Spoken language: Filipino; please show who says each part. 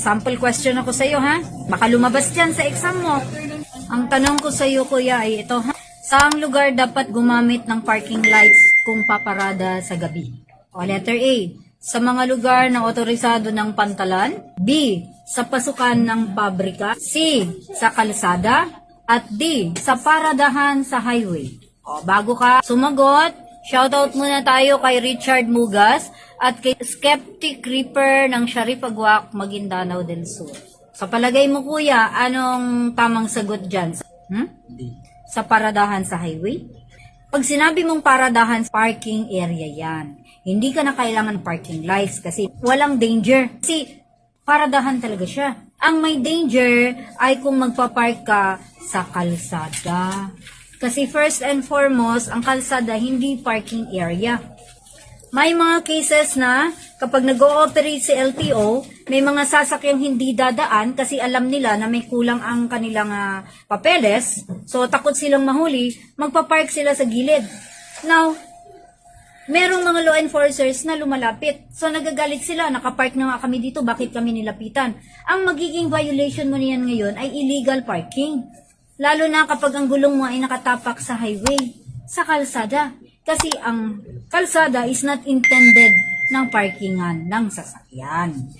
Speaker 1: Sample question ako sa iyo, ha? Baka lumabas dyan sa exam mo. Ang tanong ko sa iyo, kuya, ay ito, ha? Saang lugar dapat gumamit ng parking lights kung paparada sa gabi? O, letter A, sa mga lugar na otorisado ng pantalan. B, sa pasukan ng pabrika. C, sa kalsada. At D, sa paradahan sa highway. O, bago ka sumagot, shoutout muna tayo kay Richard Mugas at kay Skeptic Reaper ng Sharif Agwak, Maguindanao del Sur. Sa palagay mo, kuya, anong tamang sagot dyan?
Speaker 2: D.
Speaker 1: Sa paradahan sa highway? Pag sinabi mong paradahan, parking area yan. Hindi ka na kailangan parking lights kasi walang danger. Kasi paradahan talaga siya. Ang may danger ay kung magpapark ka sa kalsada. Kasi first and foremost, ang kalsada hindi parking area. May mga cases na kapag nag-ooperate si LTO, may mga sasakyang hindi dadaan kasi alam nila na may kulang ang kanilang papeles. So takot silang mahuli, magpapark sila sa gilid. Now, merong mga law enforcers na lumalapit. So nagagalit sila, nakapark na nga kami dito, bakit kami nilapitan? Ang magiging violation mo niyan ngayon ay illegal parking. Lalo na kapag ang gulong mo ay nakatapak sa highway, sa kalsada. Kasi ang kalsada is not intended ng parkingan ng sasakyan.